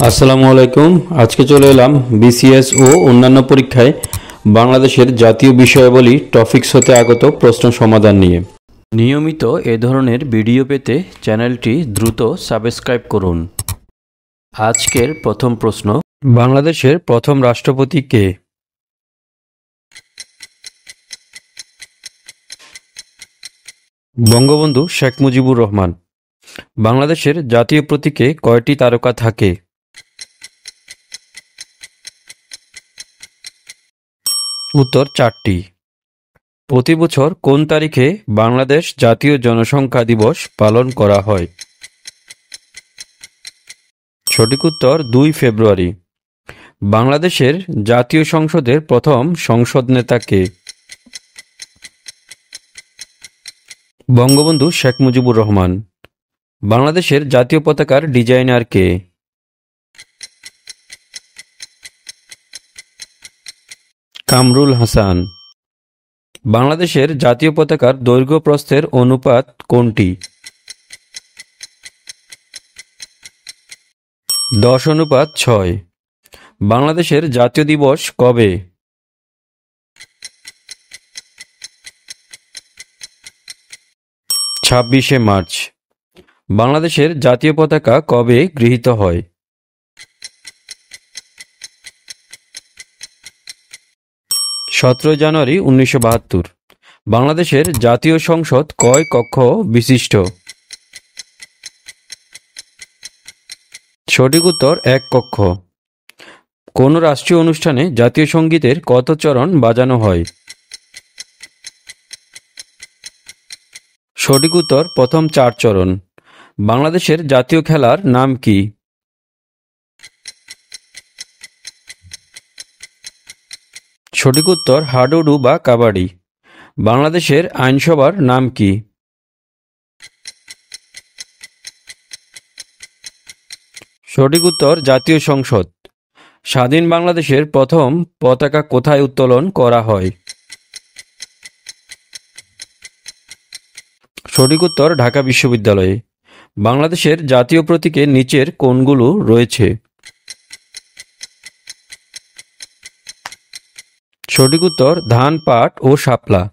আসসালামু আলাইকুম। আজকে চলে এলাম বিসিএস ও অন্যান্য পরীক্ষায় বাংলাদেশের জাতীয় বিষয়াবলী টপিকস হতে আগত প্রশ্ন সমাধান নিয়ে। নিয়মিত এ ধরনের ভিডিও পেতে চ্যানেলটি দ্রুত সাবস্ক্রাইব করুন। আজকের প্রথম প্রশ্ন, বাংলাদেশের প্রথম রাষ্ট্রপতি কে? বঙ্গবন্ধু শেখ মুজিবুর রহমান। বাংলাদেশের জাতীয় প্রতীকে কয়টি তারকা থাকে? উত্তর 4টি। প্রতি বছর কোন তারিখে বাংলাদেশ জাতীয় জনসংখ্যা দিবস পালন করা হয়? সঠিক উত্তর 2 ফেব্রুয়ারি। বাংলাদেশের জাতীয় সংসদের প্রথম সংসদ নেতা কে? বঙ্গবন্ধু শেখ মুজিবুর রহমান। বাংলাদেশের জাতীয় পতাকার ডিজাইনার কে? কামরুল হাসান। বাংলাদেশের জাতীয় পতাকার দৈর্ঘ্য প্রস্থের অনুপাত কোনটি? 10:6। বাংলাদেশের জাতীয় দিবস কবে? 26শে মার্চ। বাংলাদেশের জাতীয় পতাকা কবে গৃহীত হয়? 17 জানুয়ারি 1972। বাংলাদেশের জাতীয় সংসদ কয় কক্ষ বিশিষ্ট? সঠিক উত্তর 1 কক্ষ। কোন রাষ্ট্রীয় অনুষ্ঠানে জাতীয় সঙ্গীতের কত চরণ বাজানো হয়? সঠিক উত্তর প্রথম 4 চরণ। বাংলাদেশের জাতীয় খেলার নাম কি? সঠিক উত্তর হাডুডু বা কাবাডি। বাংলাদেশের আইনসভার নাম কি? সঠিক উত্তর জাতীয় সংসদ। স্বাধীন বাংলাদেশের প্রথম পতাকা কোথায় উত্তোলন করা হয়? সঠিক উত্তর ঢাকা বিশ্ববিদ্যালয়ে। বাংলাদেশের জাতীয় প্রতীকে নিচের কোনগুলো রয়েছে? সঠিক উত্তর ধান, পাট ও শাপলা।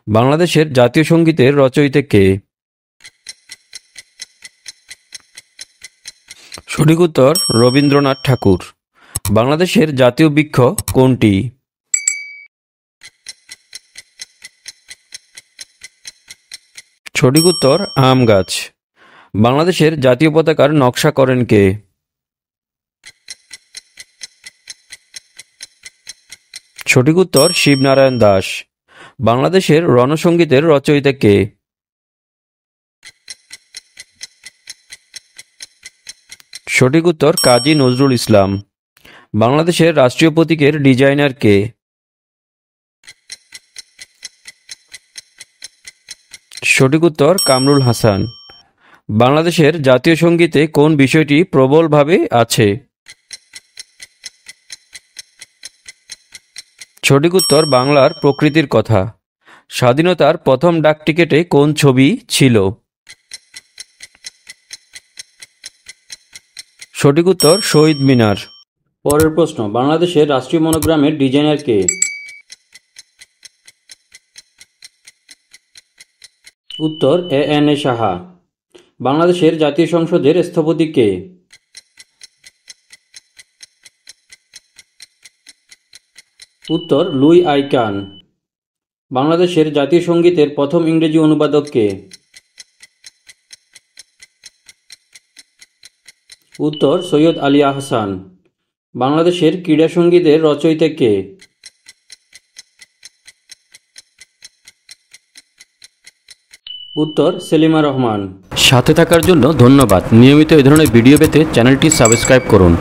বাংলাদেশের জাতীয় সঙ্গীতের রচয়িতা কে? সঠিক উত্তর রবীন্দ্রনাথ ঠাকুর। বাংলাদেশের জাতীয় বৃক্ষ কোনটি? সঠিক উত্তর আম গাছ। বাংলাদেশের জাতীয় পতাকার নকশা করেন কে? সঠিক উত্তর শিবনারায়ণ দাস। বাংলাদেশের রণসঙ্গীতের রচয়িতা কে? সঠিক উত্তর কাজী নজরুল ইসলাম। বাংলাদেশের রাষ্ট্রীয় প্রতীকের ডিজাইনার কে? সঠিক উত্তর কামরুল হাসান। বাংলাদেশের জাতীয় সঙ্গীতে কোন বিষয়টি প্রবলভাবে আছে? সঠিক উত্তর বাংলার প্রকৃতির কথা। স্বাধীনতার প্রথম ডাকটিকেটে কোন ছবি ছিল? সঠিক উত্তর শহীদ মিনার। পরের প্রশ্ন, বাংলাদেশের রাষ্ট্রীয় মনোগ্রামের ডিজাইনার কে? উত্তর এ সাহা। বাংলাদেশের জাতীয় সংসদের স্থপতি কে? উত্তর লুই আইকান। বাংলাদেশের জাতীয় সঙ্গীতের প্রথম ইংরেজি অনুবাদক কে? উত্তর সৈয়দ আলী আহসান। বাংলাদেশের ক্রীড়া সঙ্গীতের রচয়িতা কে? উত্তর সেলিমা রহমান। সাথে থাকার জন্য ধন্যবাদ। নিয়মিত এই ধরনের ভিডিও পেতে চ্যানেলটি সাবস্ক্রাইব করুন।